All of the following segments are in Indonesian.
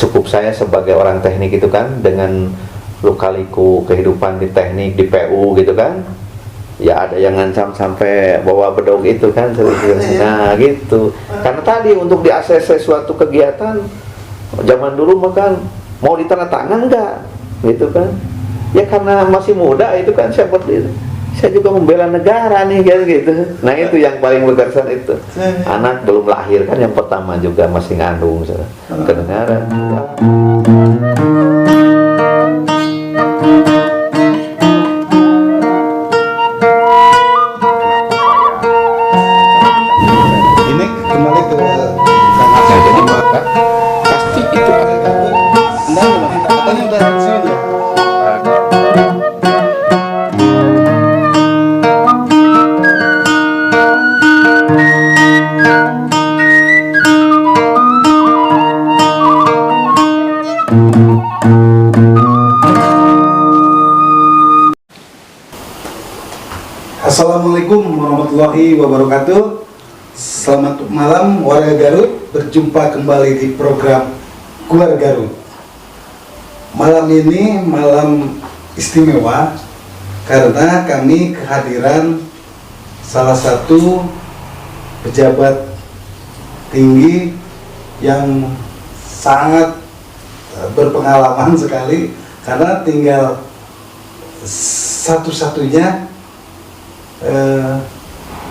cukup saya sebagai orang teknik itu kan, dengan luka-liku kehidupan di teknik di PU gitu kan, ya ada yang ngancam sampai bawa bedog itu kan, nah gitu. Karena tadi untuk di ACC suatu kegiatan zaman dulu makan mau ditandatangan enggak gitu kan, ya karena masih muda itu kan, saya juga membela negara nih gitu. Nah itu yang paling berkesan itu. Anak belum lahir kan, yang pertama juga masih ngandung ke negara. Ini kembali ke Kang Aceh, jadi maka pasti itu ada gangguan. Anda katanya udah pensiun ya? Assalamualaikum warahmatullahi wabarakatuh. Selamat malam warga Garut, berjumpa kembali di program Keluar Garut. Malam ini malam istimewa karena kami kehadiran salah satu pejabat tinggi yang sangat berpengalaman sekali, karena tinggal satu-satunya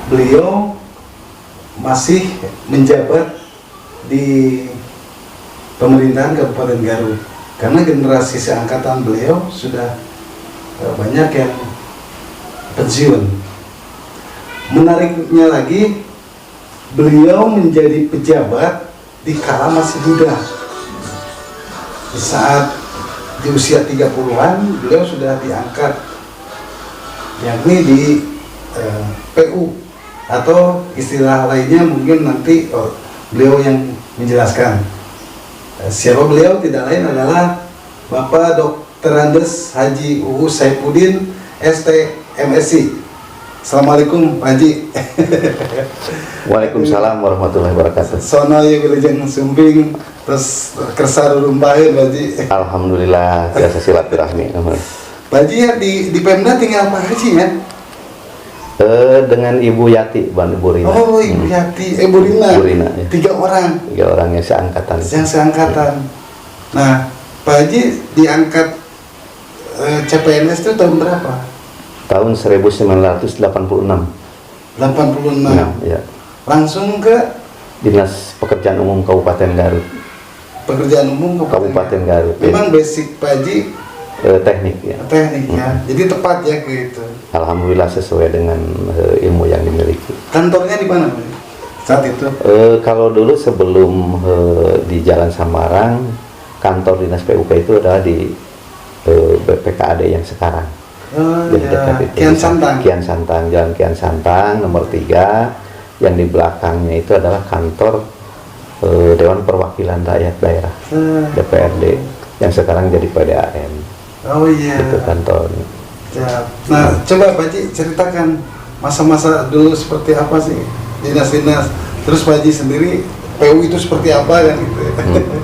beliau masih menjabat di pemerintahan Kabupaten Garut, karena generasi seangkatan beliau sudah banyak yang pensiun. Menariknya lagi, beliau menjadi pejabat di kala masih muda. Di saat di usia 30-an beliau sudah diangkat, yakni di PU, atau istilah lainnya mungkin nanti beliau yang menjelaskan. Siapa beliau? Tidak lain adalah Bapak Dr. Andes Haji UU Saifuddin ST MSc. Assalamualaikum Pak Haji. Waalaikumsalam warahmatullahi wabarakatuh. Sono ya wilujeng sumbing terus kersa rumpahin Pak Haji. Alhamdulillah biasa silaturahmi. Pak Haji ya di Pemda tinggal Pak Haji ya? Dengan Ibu Yati, Ibu Rina. Oh, Ibu Yati, Ibu Rina. Ibu Rina ya. 3 orang. 3 orang yang seangkatan. Yang seangkatan. Nah, Pak Haji diangkat CPNS itu tahun berapa? Tahun 1986. 86. Nah, ya. Langsung ke Dinas Pekerjaan Umum Kabupaten Garut. Pekerjaan Umum Kabupaten Garut. Memang basic Pak Haji teknik ya. Teknik ya. Jadi tepat ya ke itu. Alhamdulillah sesuai dengan ilmu yang dimiliki. Kantornya di mana Pak saat itu? Kalau dulu sebelum di Jalan Samarang, kantor Dinas PUP itu adalah di BPKAD yang sekarang. Jadi dekat itu. Kian Santang. Kian Santang, Jalan Kian Santang nomor 3. Yang di belakangnya itu adalah kantor Dewan Perwakilan Rakyat Daerah, DPRD, yang sekarang jadi PDAM. Oh iya. Itu kantornya. Ya. Nah, coba Pak Haji ceritakan masa-masa dulu seperti apa sih dinas-dinas. Terus Pak Haji sendiri PU itu seperti apa kan gitu.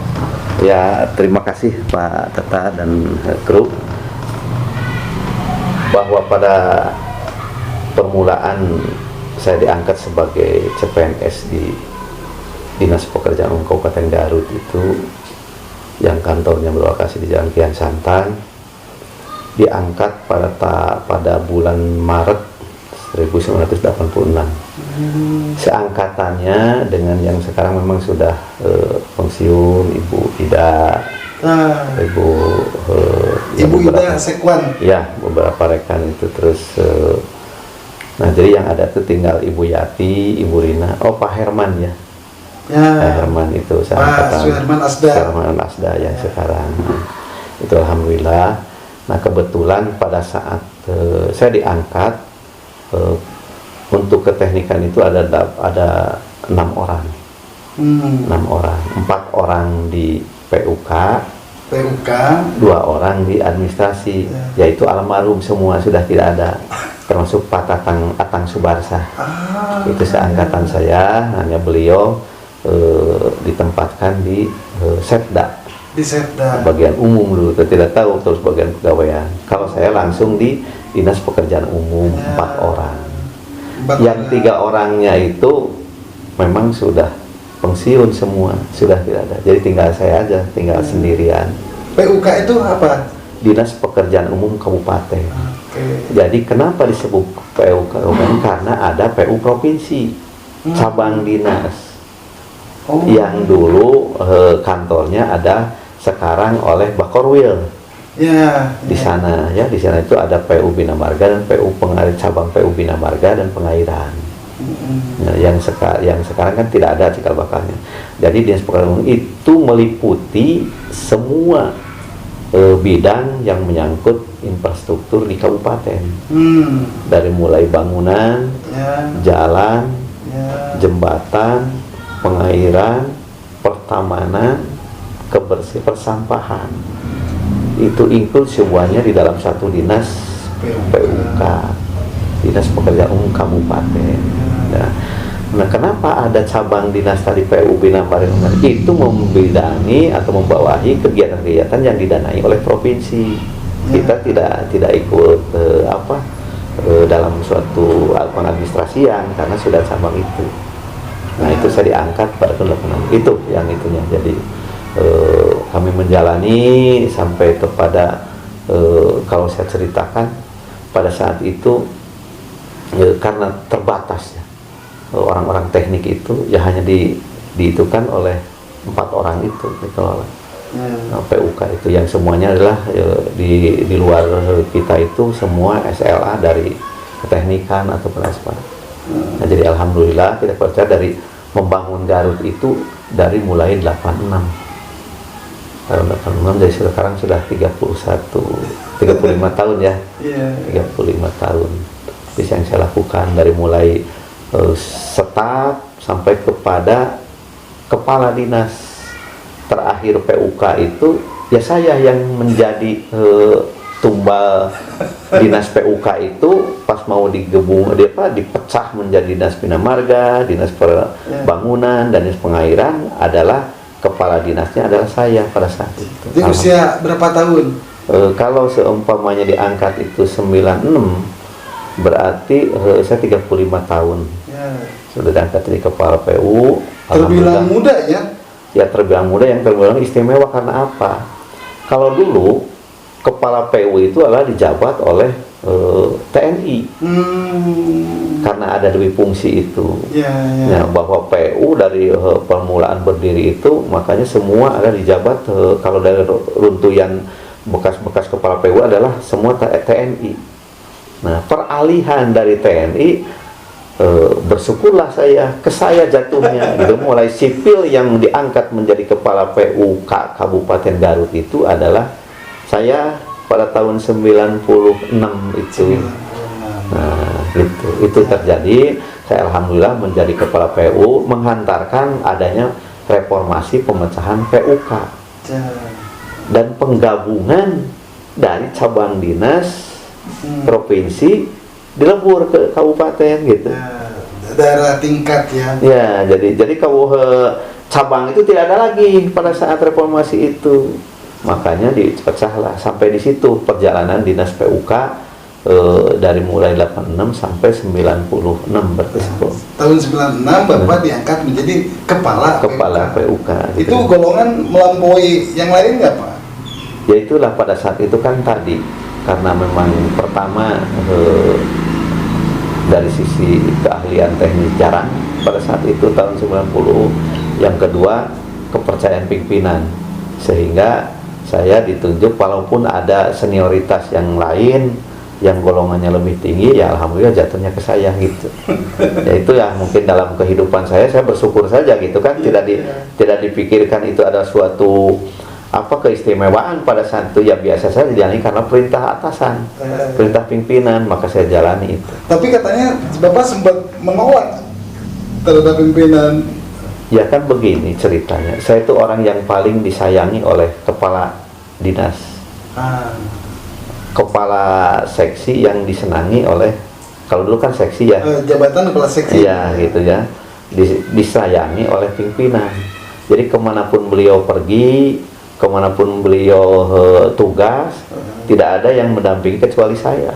Ya, terima kasih Pak Tata dan kru, bahwa pada permulaan saya diangkat sebagai CPNS di Dinas Pekerjaan Umum Kabupaten Garut itu, yang kantornya berlokasi di Jalan Kian Santang, diangkat pada bulan Maret 1986. Seangkatannya dengan yang sekarang memang sudah pensiun, Ibu Ida, Ibu Ida Sekwan. Ya, beberapa rekan itu terus. Nah, jadi yang ada tuh tinggal Ibu Yati, Ibu Rina, Pak Herman ya. Pak Herman itu seangkatan. Herman Asda. Herman Asda yang sekarang. Itu alhamdulillah. Nah, kebetulan pada saat saya diangkat untuk keteknikan itu ada 6 orang. 6 orang, 4 orang di PUK, 2 orang di administrasi, yaitu almarhum semua sudah tidak ada, termasuk Pak Atang Subarsa. Itu seangkatan saya, hanya beliau ditempatkan di Setda. Di Setda. bagian umum dulu, saya tidak tahu terus bagian pegawaian. Kalau saya langsung di dinas pekerjaan umum, Ya. 4 orang. 4 Yang 3 orangnya itu memang sudah pensiun semua, sudah tidak ada. Jadi tinggal saya aja, tinggal sendirian. PUK itu apa? Dinas Pekerjaan Umum Kabupaten. Oke. Jadi kenapa disebut PU Kabupaten? Karena ada PU Provinsi, cabang dinas. Oh. Yang dulu kantornya ada sekarang oleh Bakorwil. Ya. Di sana ya, di sana itu ada PU Bina Marga dan PU Pengair, cabang PU Bina Marga dan Pengairan. Nah, yang sekarang kan tidak ada cikal bakalnya. Jadi dinas pekerjaan umum itu meliputi semua bidang yang menyangkut infrastruktur di kabupaten, dari mulai bangunan, Ya. jalan, Ya. jembatan, pengairan, pertamanan, kebersihan, persampahan. Itu include semuanya di dalam satu dinas PUK, Dinas Pekerjaan Umum Kabupaten. Nah, kenapa ada cabang dinas tadi PU Bina Marga? Itu membidangi atau membawahi kegiatan-kegiatan yang didanai oleh provinsi. Kita tidak ikut dalam suatu pengadministrasian karena sudah cabang itu. Nah, itu saya diangkat pada tahun 86. Itu yang itunya. Jadi kami menjalani sampai kepada kalau saya ceritakan pada saat itu karena terbatas ya, orang-orang teknik itu ya hanya diitukan oleh 4 orang itu dikelola. PUK itu yang semuanya adalah di luar kita itu semua SLA dari keteknikan atau penaspa. Nah, jadi alhamdulillah kita percaya dari membangun Garut itu dari mulai 86 tahun 86, dari sekarang sudah 35 tahun ya. 35 tahun bisa yang saya lakukan dari mulai staf sampai kepada kepala dinas. Terakhir PUK itu ya saya yang menjadi tumbal dinas PUK itu pas mau dipecah menjadi dinas bina marga, dinas bangunan, dan dinas pengairan, adalah kepala dinasnya adalah saya pada saat itu. Di usia berapa tahun? Kalau seumpamanya diangkat itu 96, berarti saya 35 tahun sudah diangkat jadi kepala PU. Terbilang muda ya? Ya terbilang muda, yang terbilang istimewa karena apa? Kalau dulu kepala PU itu adalah dijabat oleh TNI, karena ada dua fungsi itu. Ya, bahwa PU dari permulaan berdiri itu makanya semua ada dijabat, kalau dari runtuyan bekas-bekas kepala PU adalah semua TNI. Nah, peralihan dari TNI, bersyukurlah saya jatuhnya gitu. Mulai sipil yang diangkat menjadi kepala PU Kabupaten Garut itu adalah saya pada tahun 96 itu. Nah, itu terjadi. Saya alhamdulillah menjadi kepala PU, menghantarkan adanya reformasi pemecahan PUK dan penggabungan dari cabang dinas provinsi dilebur ke kabupaten gitu. Daerah tingkat ya. Ya, jadi kalau cabang itu tidak ada lagi pada saat reformasi itu. Makanya dipecahlah sampai di situ perjalanan dinas PUK dari mulai 86 sampai 96 berarti. Tahun 96 Bapak diangkat menjadi kepala PUK. Itu golongan melampaui yang lain nggak Pak? Ya itulah pada saat itu kan tadi, karena memang pertama dari sisi keahlian teknis jarang pada saat itu tahun 90, yang kedua kepercayaan pimpinan, sehingga saya ditunjuk walaupun ada senioritas yang lain yang golongannya lebih tinggi, ya alhamdulillah jatuhnya ke saya gitu. Ya itu ya mungkin dalam kehidupan saya bersyukur saja gitu kan, tidak dipikirkan itu ada suatu keistimewaan pada saat itu. Ya biasa saya dijalani karena perintah atasan, perintah pimpinan, maka saya jalani itu. Tapi katanya Bapak sempat menolak terhadap pimpinan. Ya kan begini ceritanya, saya itu orang yang paling disayangi oleh kepala dinas, kepala seksi yang disenangi oleh, kalau dulu kan seksi ya, jabatan kepala seksi ya gitu ya, disayangi oleh pimpinan. Jadi kemanapun beliau pergi, kemanapun beliau tugas, tidak ada yang mendampingi kecuali saya.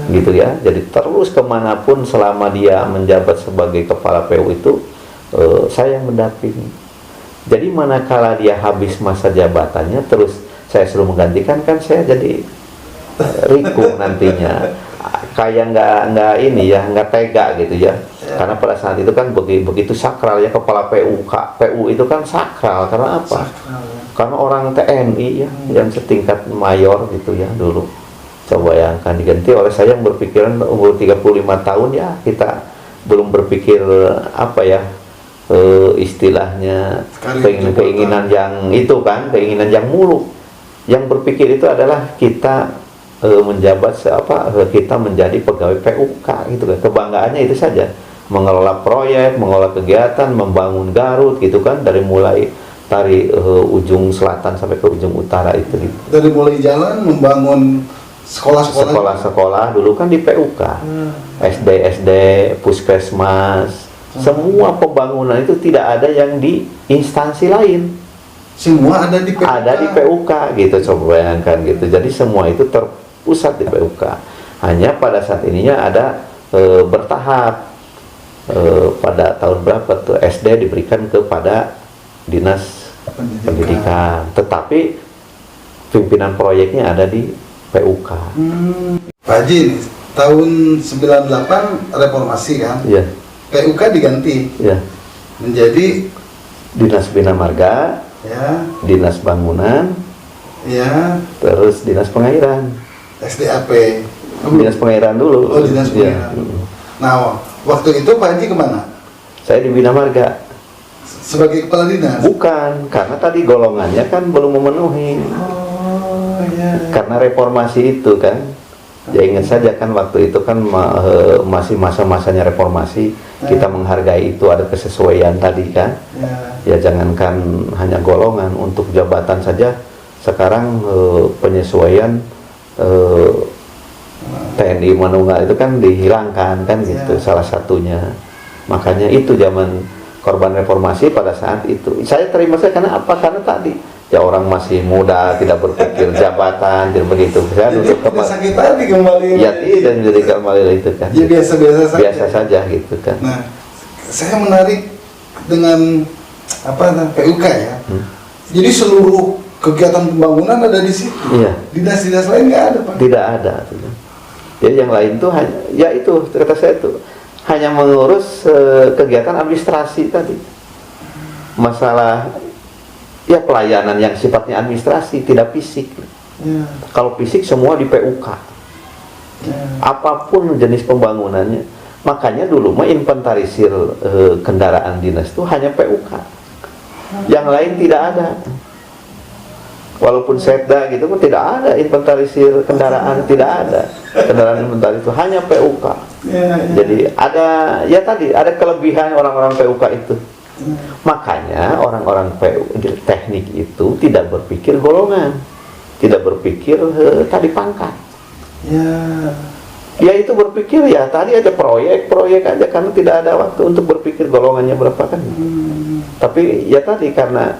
Gitu ya. Jadi terus kemanapun selama dia menjabat sebagai kepala PU itu saya yang mendampingi. Jadi manakala dia habis masa jabatannya terus saya suruh menggantikan, kan saya jadi riku nantinya, kayak nggak ini ya, nggak tega gitu ya. Karena pada saat itu kan begitu sakral ya, kepala PU itu kan sakral. Karena apa? Karena orang TNI ya, yang setingkat mayor gitu ya dulu. Coba yang akan diganti oleh saya yang berpikiran umur 35 tahun ya, kita belum berpikir apa ya, istilahnya keinginan yang itu kan, keinginan yang muluk. Yang berpikir itu adalah kita menjabat kita menjadi pegawai PUK gitu kan. Kebanggaannya itu saja, mengelola proyek, mengelola kegiatan, membangun Garut gitu kan, dari mulai ujung selatan sampai ke ujung utara itu gitu. Dari mulai jalan, membangun sekolah dulu kan di PUK, SD, puskesmas, semua pembangunan itu tidak ada yang di instansi lain, semua ada di PUK. Ada di PUK gitu, coba bayangkan gitu. Jadi semua itu terpusat di PUK. Hanya pada saat ininya ada bertahap. Pada tahun berapa tuh SD diberikan kepada Dinas Pendidikan, tetapi pimpinan proyeknya ada di PUK. Pak Haji, tahun 98 reformasi kan? Iya. PUK diganti. Iya. Menjadi Dinas Bina Marga, ya, Dinas Bangunan, ya, terus Dinas Pengairan. SDAP. Dinas Pengairan dulu. Oh, Dinas Pengairan. Ya. Nah, waktu itu Pak Haji kemana? Saya di Bina Marga. Sebagai kepala dinas? Bukan, karena tadi golongannya kan belum memenuhi. Karena reformasi itu kan, ya ingat saja kan waktu itu kan masih masa-masanya reformasi, kita menghargai itu, ada kesesuaian tadi kan. Ya jangankan hanya golongan, untuk jabatan saja sekarang penyesuaian TNI Manunggal itu kan dihilangkan kan gitu, salah satunya. Makanya itu zaman korban reformasi pada saat itu. Saya terima saya karena apa? Karena tadi ya orang masih muda, tidak berpikir jabatan, tidak begitu kan. Jadi sakit tadi kembali. Ya tidak, jadi kembali itu kan. Ya biasa-biasa saja. Biasa saja gitu kan. Nah, saya menarik dengan PUK ya. Jadi seluruh kegiatan pembangunan ada di situ. Iya. Dinas-dinas lain nggak ada, Pak? Tidak ada. Jadi yang lain tuh hanya, ya itu kata saya tuh, hanya mengurus kegiatan administrasi tadi. Masalah ya pelayanan yang sifatnya administrasi, tidak fisik. Kalau fisik semua di PUK. Apapun jenis pembangunannya. Makanya dulu mah inventarisir kendaraan dinas itu hanya PUK. Yang lain tidak ada. Walaupun Setda gitu pun tidak ada inventarisir kendaraan, tidak ada. Kendaraan inventaris itu hanya PUK. Jadi ada ya tadi ada kelebihan orang-orang PUK itu. Makanya orang-orang PU teknik itu tidak berpikir golongan, tidak berpikir tadi pangkat. Ya itu berpikir ya tadi aja proyek aja, karena tidak ada waktu untuk berpikir golongannya berapa kan. Tapi ya tadi karena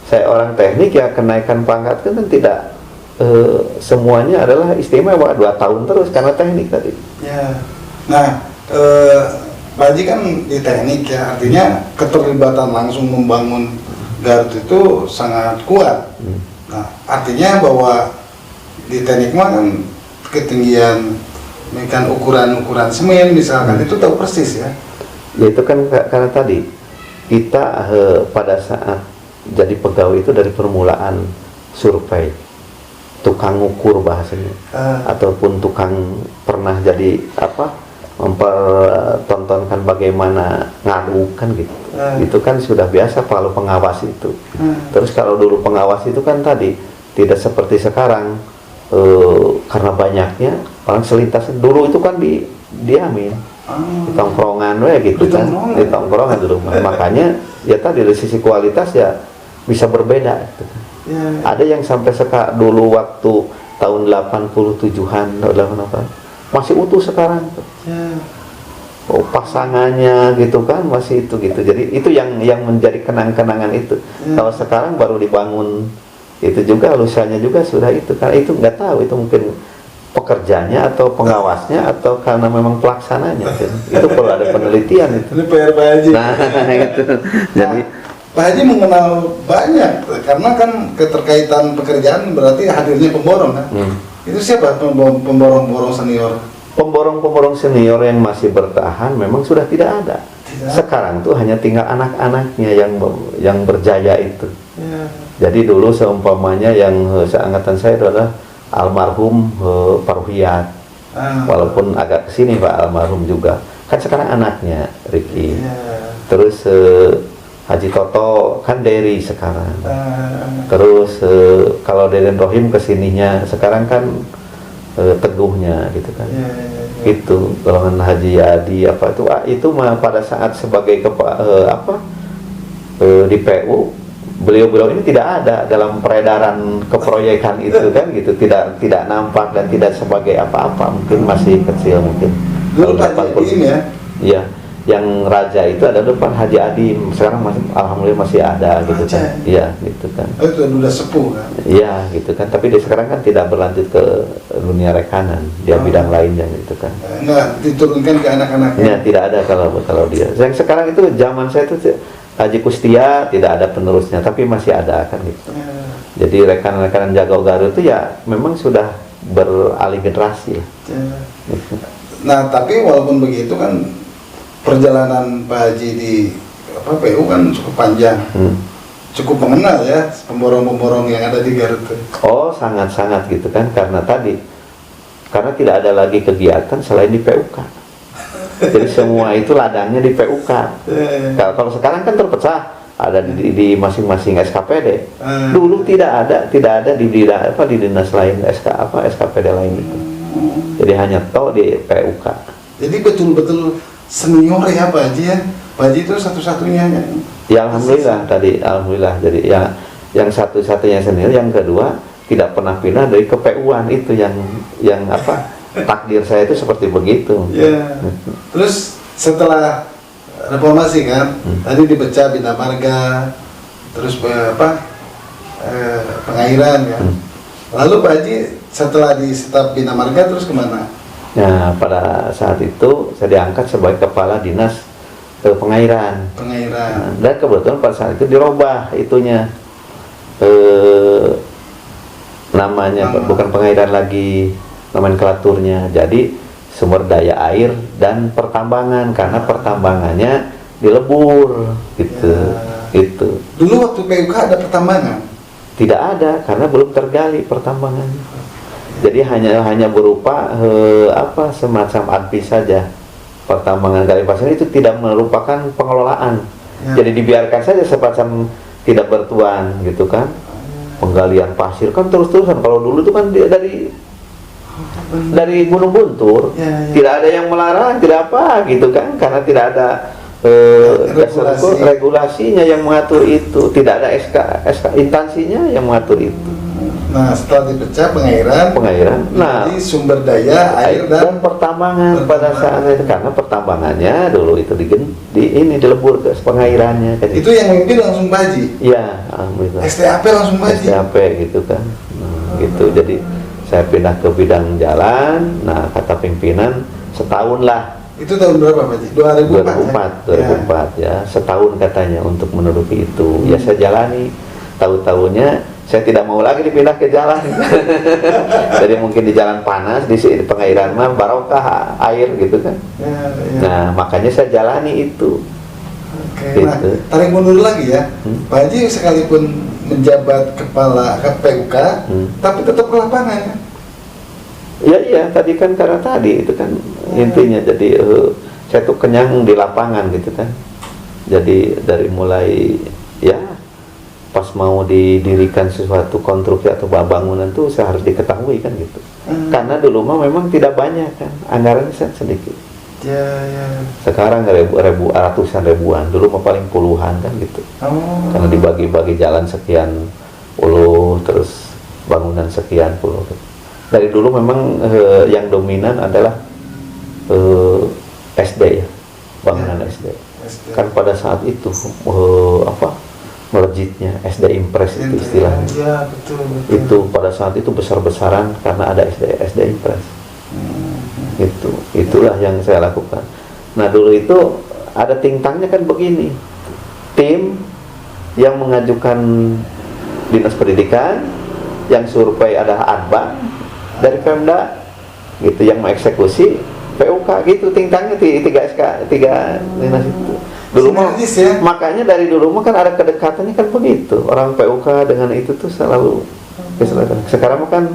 saya orang teknik ya kenaikan pangkat kan tidak semuanya adalah istimewa 2 tahun terus karena teknik tadi. Nah, Pak Haji kan di teknik ya, artinya keterlibatan langsung membangun Garut itu sangat kuat. Nah, artinya bahwa di teknik mah kan ketinggian, kan ukuran semen misalkan itu tahu persis ya. Ya itu kan karena tadi kita pada saat jadi pegawai itu dari permulaan survei, tukang ukur bahasanya, ataupun tukang pernah jadi mempertontonkan bagaimana ngadu kan gitu. Itu kan sudah biasa kalau pengawas itu. Terus kalau dulu pengawas itu kan tadi tidak seperti sekarang, karena banyaknya orang selintas. Dulu itu kan diamin di tongkrongan gitu kan, di tongkrongan dulu. Makanya ya tadi dari sisi kualitas ya bisa berbeda gitu. Ada yang sampai dulu waktu tahun 87-an masih utuh sekarang tuh. Pasangannya gitu kan masih itu gitu. Jadi itu yang menjadi kenang-kenangan itu. Kalau sekarang baru dibangun itu juga lusanya juga sudah itu, karena itu nggak tahu itu mungkin pekerjanya atau pengawasnya atau karena memang pelaksananya kan. Itu perlu ada penelitian itu. Ini PR Pak Haji. Nah itu jadi Pak Haji mengenal banyak karena kan keterkaitan pekerjaan berarti hadirnya pemborong kan. Itu siapa pemborong-pemborong senior? pemborong-pemborong senior yang masih bertahan memang sudah tidak ada. Sekarang tuh hanya tinggal anak-anaknya yang berjaya itu. Ya. Jadi dulu seumpamanya yang seangkatan saya adalah almarhum Pak Ruhiyat. Walaupun agak kesini Pak almarhum juga. Kan sekarang anaknya Ricky. Ya. Terus Haji Toto kan Dery sekarang. Terus kalau Deden Rohim kesininya sekarang kan Teguhnya gitu kan. Itu golongan Haji Adi apa itu mah pada saat sebagai di PU beliau ini tidak ada dalam peredaran keproyekan itu kan gitu, tidak nampak dan tidak sebagai apa-apa, mungkin masih kecil mungkin. Dulu Pak Haji ini ya. Iya, yang raja itu ada depan Haji Adi, sekarang masih alhamdulillah masih ada gitu kan. Iya, gitu kan. Oh, itu udah sepuh kan. Iya, gitu kan. Tapi dia sekarang kan tidak berlanjut ke dunia rekanan, dia bidang lainnya gitu kan. Enggak diturunkan ke anak-anaknya. Iya, tidak ada kalau dia. Yang sekarang itu zaman saya itu Haji Kustia tidak ada penerusnya, tapi masih ada kan gitu. Jadi rekan-rekan Jago Garut itu ya memang sudah beralih generasi. Gitu. Nah, tapi walaupun begitu kan perjalanan Pak Haji di PU kan cukup panjang. Cukup mengenal ya pemborong-pemborong yang ada di Garut. Oh, sangat-sangat gitu kan, karena tidak ada lagi kegiatan selain di PUK. Jadi semua itu ladangnya di PUK. Kalau sekarang kan terpecah, ada di masing-masing SKPD. Dulu tidak ada di dinas lain SKPD lain itu. Jadi hanya di PUK. Jadi betul-betul senior ya Pak Haji ya. Pak Haji itu satu-satunya ya. Ya alhamdulillah. Jadi yang satu-satunya senior, yang kedua tidak pernah pindah dari KPU-an itu yang takdir saya itu seperti begitu. Ya. Terus setelah reformasi kan, tadi dipecah Bina Marga, terus pengairan ya. Lalu Pak Haji setelah di staf Bina Marga terus kemana? Nah, pada saat itu saya diangkat sebagai kepala dinas pengairan. Nah, dan kebetulan pada saat itu dirubah itunya, namanya bukan pengairan lagi, nomenklaturnya. Jadi sumber daya air dan pertambangan, karena pertambangannya dilebur gitu. Itu. Dulu waktu PUK ada pertambangan? Tidak ada, karena belum tergali pertambangannya. Jadi hanya berupa semacam advis saja. Pertambangan gali pasir itu tidak merupakan pengelolaan. Jadi dibiarkan saja semacam tidak bertuan gitu kan. Penggalian pasir kan terus-terusan. Kalau dulu itu kan dari Gunung Buntur, tidak ada yang melarang, tidak apa gitu kan, karena tidak ada regulasinya yang mengatur itu, tidak ada SK instansinya yang mengatur itu. Nah, setelah dipecah pengairan, nah, jadi sumber daya air dan pertambangan pada saat itu, karena pertambangannya dulu itu dilebur ke pengairannya. Itu yang memimpin langsung Pak Haji? Iya, alhamdulillah. STAP langsung Pak Haji? STAP gitu kan. Gitu, jadi saya pindah ke bidang jalan. Nah, kata pimpinan setahun lah. Itu tahun berapa Pak Haji? 2004 ya, setahun katanya untuk menuduki itu. Ya saya jalani. Tahu-tahunya saya tidak mau lagi dipindah ke jalan. Jadi mungkin di jalan panas, di pengairan mah barokah air gitu kan. Nah, makanya saya jalani itu. Gitu. Nah, tarik mundur lagi ya. Pak Haji sekalipun menjabat kepala PUK, tapi tetap ke lapangan. Iya, tadi kan karena tadi itu kan intinya. Jadi saya tuh kenyang di lapangan gitu kan. Jadi dari mulai pas mau didirikan sesuatu konstruksi atau bangunan tuh saya harus diketahui kan gitu. Karena dulu mah memang tidak banyak kan, anggarannya sedikit. Sekarang ratusan ribuan, dulu mah paling puluhan kan gitu. Karena dibagi-bagi jalan sekian puluh, terus bangunan sekian puluh. Dari dulu memang yang dominan adalah SD ya, bangunan SD. Kan pada saat itu melejitnya SD Impres itu istilahnya. Ya, betul. Itu pada saat itu besar-besaran karena ada SD Impres. Itulah yang saya lakukan. Nah dulu itu ada tintangnya kan begini, tim yang mengajukan dinas pendidikan, yang survei ada Adbang dari Pemda, gitu, yang mengeksekusi PUK, gitu tintangnya tiga dinas itu. Dulu mah, ya? makanya dari dulu mah kan ada kedekatannya kan begitu, orang PUK dengan itu tuh selalu keselatan. Sekarang mah kan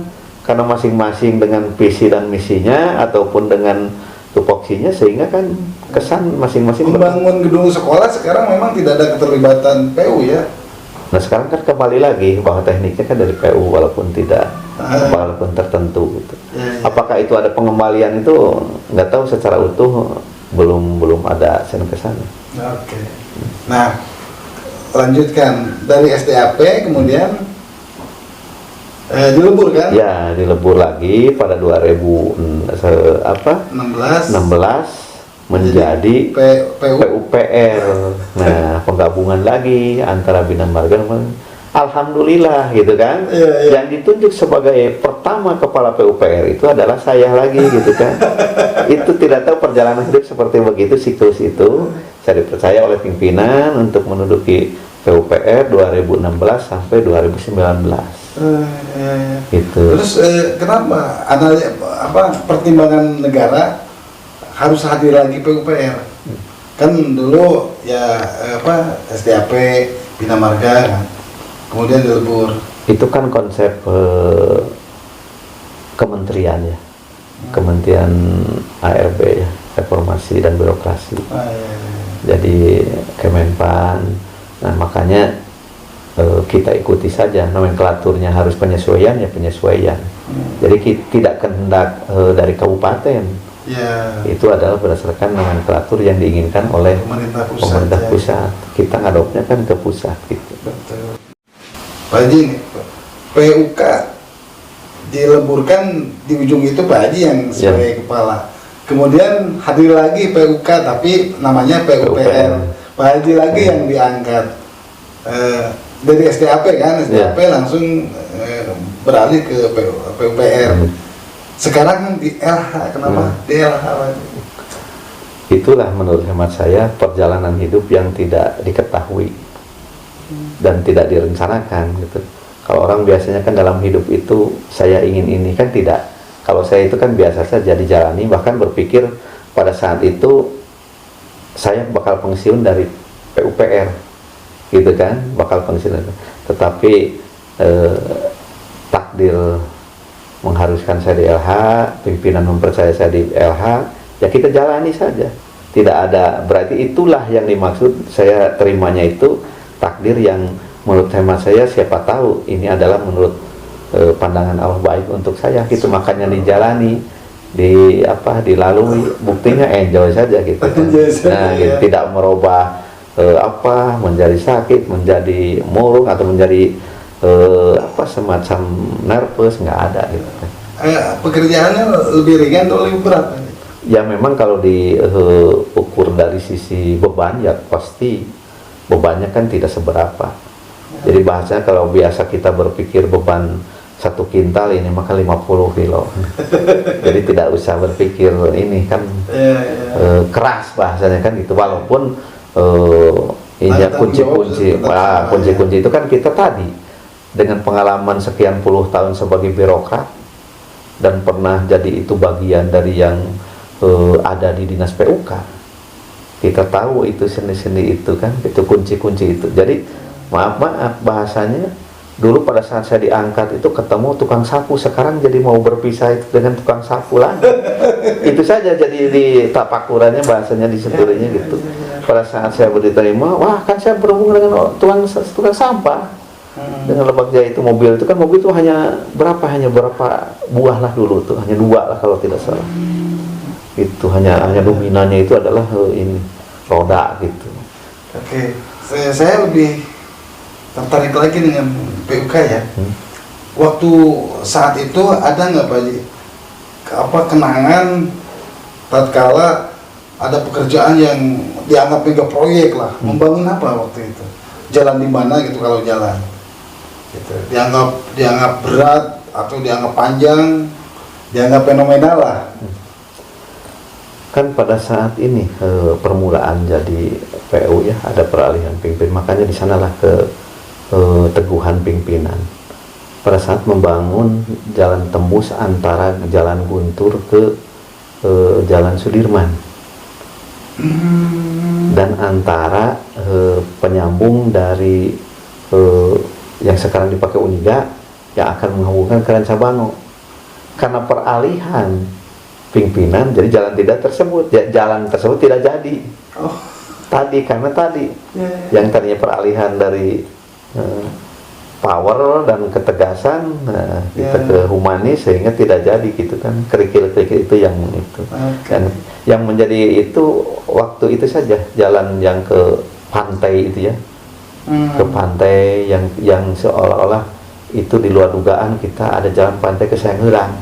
karena masing-masing dengan visi dan misinya ataupun dengan tupoksinya, sehingga kan kesan masing-masing membangun gedung sekolah sekarang memang tidak ada keterlibatan PU ya. Nah sekarang kan kembali lagi bahwa tekniknya kan dari PU walaupun tertentu gitu. Apakah itu ada pengembalian itu nggak tahu, secara utuh belum ada sen kesana. Oke. Nah, lanjutkan dari SDAP kemudian dilebur kan? Ya, dilebur lagi pada 2016 menjadi PUPR. Nah, penggabungan lagi antara Bina Marga. Alhamdulillah gitu kan. Yang ditunjuk sebagai pertama kepala PUPR itu adalah saya lagi gitu kan. Itu tidak tahu perjalanan hidup seperti begitu, siklus itu saya dipercaya oleh pimpinan untuk menduduki PUPR 2016 sampai 2019. Gitu. Terus kenapa pertimbangan negara harus hadir lagi PUPR? Kan dulu ya SDAP Bina Marga kan, kemudian dilebur. Itu kan konsep kementerian ya, Kementerian ARB ya, Reformasi dan Birokrasi. Jadi Kemenpan. Nah makanya kita ikuti saja, nomenklaturnya harus penyesuaian ya penyesuaian. Jadi tidak kehendak dari kabupaten. Itu adalah berdasarkan nomenklatur yang diinginkan oleh pemerintah pusat. Kita ngadopnya kan ke pusat gitu. Betul. Pak Haji, PUK dileburkan di ujung itu Pak Haji yang sebagai kepala. Kemudian hadir lagi PUK tapi namanya PUPR. Pak Haji lagi yang diangkat dari SDAP kan, SDAP langsung beralih ke PUPR. Sekarang di LH, kenapa di LH lagi? Itulah menurut hemat saya perjalanan hidup yang tidak diketahui dan tidak direncanakan gitu. Kalau orang biasanya kan dalam hidup itu saya ingin ini, kan tidak. Kalau saya itu kan biasa saja dijalani, bahkan berpikir pada saat itu saya bakal pensiun dari PUPR gitu kan, bakal pensiun. Tetapi takdir mengharuskan saya di LH, pimpinan mempercayai saya di LH, ya kita jalani saja. Tidak ada, berarti itulah yang dimaksud, saya terimanya itu takdir yang menurut hemat saya, siapa tahu ini adalah menurut pandangan Allah baik untuk saya gitu, makanya dijalani, dilalui, buktinya enjoy saja gitu kan. Nah gitu, tidak merubah menjadi sakit, menjadi murung atau menjadi semacam nervous, nggak ada gitu kan. Pekerjaannya lebih ringan atau lebih berat? Ya memang kalau diukur dari sisi beban ya pasti bebannya kan tidak seberapa. Jadi bahasanya kalau biasa kita berpikir beban 1 kintal ini maka 50 kilo. Jadi tidak usah berpikir ini kan keras bahasanya kan gitu. Walaupun ini kunci-kunci itu kan kita tadi dengan pengalaman sekian puluh tahun sebagai birokrat dan pernah jadi itu bagian dari yang ada di dinas PUK, kita tahu itu seni-seni itu kan, itu kunci-kunci itu. Jadi maaf bahasanya dulu pada saat saya diangkat itu ketemu tukang sapu, sekarang jadi mau berpisah itu dengan tukang sapu lagi. Itu saja jadi di tapakurannya bahasanya disebutnya gitu. Pada saat saya diterima, wah kan saya berhubung dengan tukang sampah. Dengan Lebak Jaya itu mobil itu hanya berapa buah lah dulu tuh, hanya 2 lah kalau tidak salah. Itu hanya dominannya itu adalah ini roda gitu. Oke, saya lebih tertarik lagi dengan PUK ya. Waktu saat itu ada nggak Pak Haji kenangan tatkala ada pekerjaan yang dianggap mega proyek lah, membangun apa waktu itu? jalan di mana gitu kalau jalan. Gitu. Dianggap berat atau dianggap panjang, dianggap fenomenal lah. Kan pada saat ini permulaan jadi PU ya ada peralihan pimpin, makanya di sanalah keteguhan pimpinan pada saat membangun jalan tembus antara Jalan Guntur ke Jalan Sudirman dan antara penyambung dari yang sekarang dipakai Uniga yang akan menghubungkan ke Rancabango. Karena peralihan pimpinan jadi jalan tersebut tidak jadi. Karena yang tadinya peralihan dari power dan ketegasan kita ke humanis sehingga tidak jadi gitu kan, kerikil-kerikil itu yang itu. Dan yang menjadi itu waktu itu saja jalan yang ke pantai itu ya, ke pantai yang seolah-olah itu di luar dugaan kita ada jalan pantai ke Sangiran.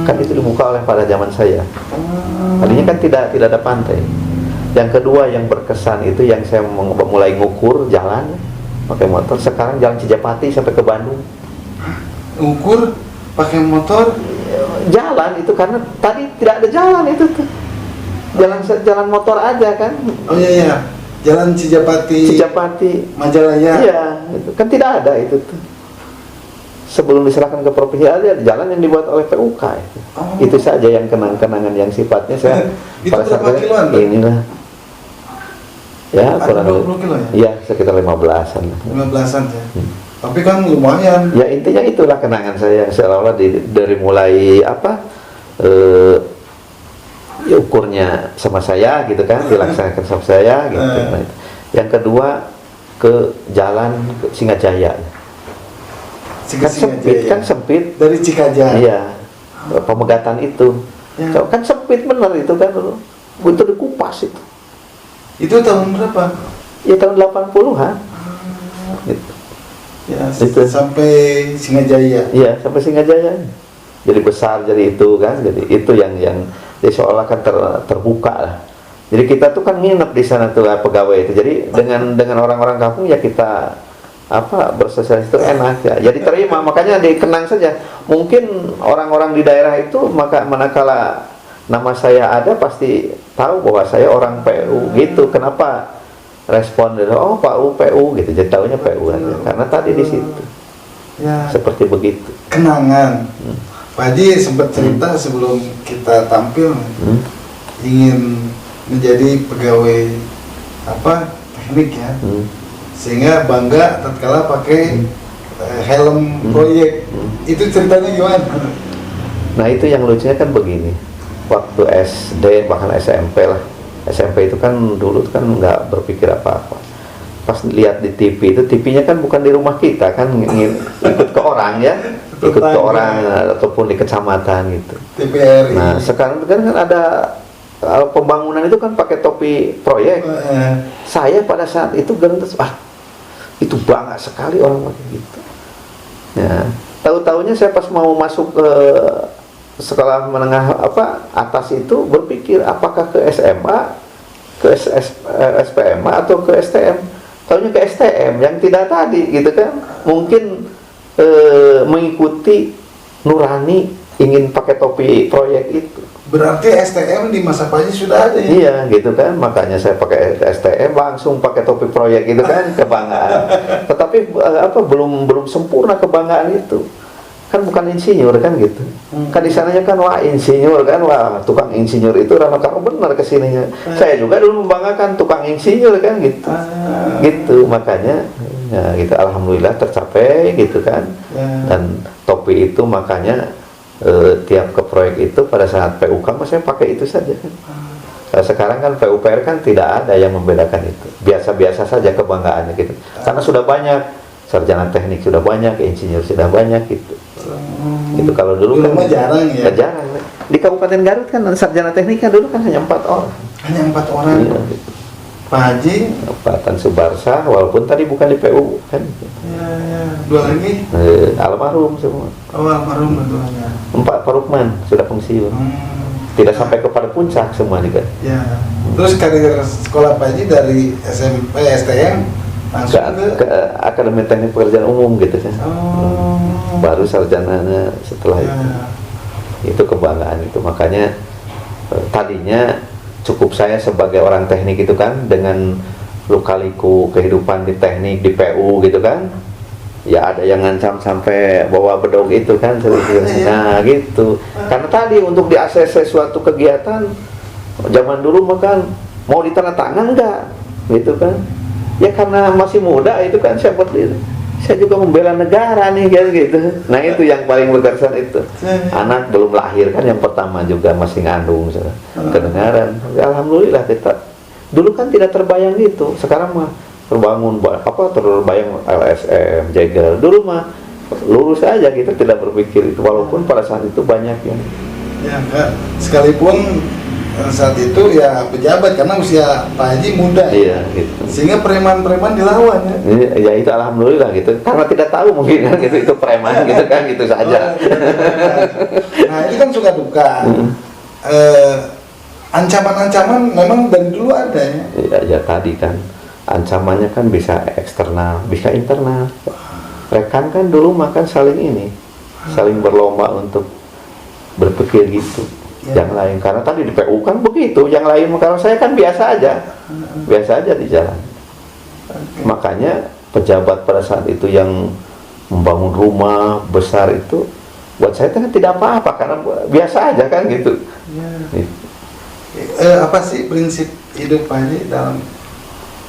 Kan itu dibuka oleh pada zaman saya. Tadinya kan tidak ada pantai. Yang kedua yang berkesan itu yang saya mulai ngukur jalan pakai motor. Sekarang jalan Cijapati sampai ke Bandung. Ngukur pakai motor? Jalan itu karena tadi tidak ada jalan itu tuh. Jalan motor aja kan. Oh iya. Jalan Cijapati Majalaya. Iya, itu kan tidak ada itu tuh. Sebelum diserahkan ke provinsi ada jalan yang dibuat oleh PUK itu. Itu saja yang kenangan yang sifatnya saya itu berapa kiloan? Inilah ya kurang 20 kilo ya? Iya, sekitar 15-an. 15-an ya. Tapi kan lumayan. Ya intinya itulah kenangan saya seolah-olah dari mulai ya ukurnya sama saya gitu kan, dilaksanakan sama saya gitu. Nah, yang kedua ke jalan ke Singajaya. Kan sempit dari Cikajaya. Iya, pemegatan itu kan sempit benar itu kan, butuh dikupas itu. Itu tahun berapa? Ya tahun 80-an. Gitu. Ya, itu sampai Singajaya. Iya, sampai Singajaya. Jadi besar jadi itu kan, jadi itu yang jadi seolah kan terbuka lah. Jadi kita tuh kan nginep di sana tuh pegawai itu. Jadi dengan orang-orang kampung ya kita bersosialisasi itu enak ya, jadi terima, makanya dikenang saja. Mungkin orang-orang di daerah itu manakala nama saya ada pasti tahu bahwa saya orang PU gitu. Kenapa respon dari Pak PU gitu, jadi tahunya PU aja karena tadi di situ ya, seperti begitu. Kenangan. Pak Haji sempat cerita sebelum kita tampil ingin menjadi pegawai teknik ya. Sehingga bangga tatkala pakai helm proyek. Itu ceritanya gimana? Nah itu yang lucunya kan begini, waktu SD bahkan SMP lah, SMP itu kan dulu kan nggak berpikir apa-apa. Pas lihat di TV itu, TV-nya kan bukan di rumah kita kan, ikut ke orang ya, ikut ke orang ataupun di kecamatan gitu. TVRI. Nah sekarang kan ada pembangunan itu kan pakai topi proyek. Saya pada saat itu gerentas, itu bangga sekali orang gitu. Ya, tahu-tahunya saya pas mau masuk ke sekolah menengah atas itu berpikir apakah ke SMA, ke SPMA atau ke STM. Tahunya ke STM yang tidak tadi gitu kan. Mungkin mengikuti nurani ingin pakai topi proyek itu. Berarti STM di masa Pak Haji sudah ada ya? Iya gitu kan, makanya saya pakai STM langsung pakai topi proyek gitu kan, kebanggaan. Tetapi belum sempurna kebanggaan itu. Kan bukan insinyur kan gitu. Kan di sananya kan insinyur kan, tukang insinyur itu kalau benar kesininya. Saya juga dulu membanggakan tukang insinyur kan gitu. Gitu makanya ya gitu, alhamdulillah tercapai gitu kan. Dan topi itu makanya tiap ke proyek itu pada saat PUK saya pakai itu saja kan. Sekarang kan PUPR kan tidak ada yang membedakan itu, biasa-biasa saja kebanggaannya gitu, karena sudah banyak sarjana teknik, sudah banyak insinyur, sudah banyak gitu. Itu kalau dulu kan jarang ya. Jarang di Kabupaten Garut kan sarjana teknik kan dulu kan hanya 4 orang. Hanya 4 orang. Iya, gitu. Pak Haji Tan Subarsa, walaupun tadi bukan di PU kan. Ya. Dua lagi? Almarhum semua. Almarhum keduanya. 4 Pak Rukman sudah pensiun. Tidak sampai kepada puncak semua nih kan. Ya. Terus karir sekolah Pak Haji dari SMP, STM, langsung ke Akademi Teknik Pekerjaan Umum gitu kan. Oh. Baru sarjananya setelah Ya. itu kebanggaan itu. Makanya tadinya cukup saya sebagai orang teknik itu kan, dengan luka-liku kehidupan di teknik di PU gitu kan, ya ada yang ngancam sampai bawa bedog itu kan, nah gitu. Karena tadi untuk di ACC suatu kegiatan zaman dulu makan mau ditandatangan enggak gitu kan, ya karena masih muda itu kan, saya juga membela negara nih gitu. Nah itu yang paling berkesan itu. Anak belum lahir kan, yang pertama juga masih ngandung kedengaran. Alhamdulillah kita dulu kan tidak terbayang gitu. Sekarang mah terbayang LSM, Jagger. Dulu mah lurus aja, kita tidak berpikir itu. Walaupun pada saat itu banyak yang ya enggak, sekalipun saat itu ya pejabat, karena usia Pak Haji muda iya gitu. sehingga preman-preman dilawan ya. Ya itu alhamdulillah gitu, karena tidak tahu mungkin kan gitu, itu preman gitu kan, gitu saja. Nah ini kan suka duka. Ancaman-ancaman memang dari dulu ada ya. Ya tadi kan ancamannya kan bisa eksternal, bisa internal. Rekan kan dulu makan saling saling berlomba untuk berpikir gitu. Yang lain, karena tadi di PU kan begitu, yang lain, kalau saya kan biasa aja di jalan. Makanya pejabat pada saat itu yang membangun rumah besar itu, buat saya kan tidak apa-apa, karena biasa aja kan gitu. Apa sih prinsip hidup Pak Haji dalam?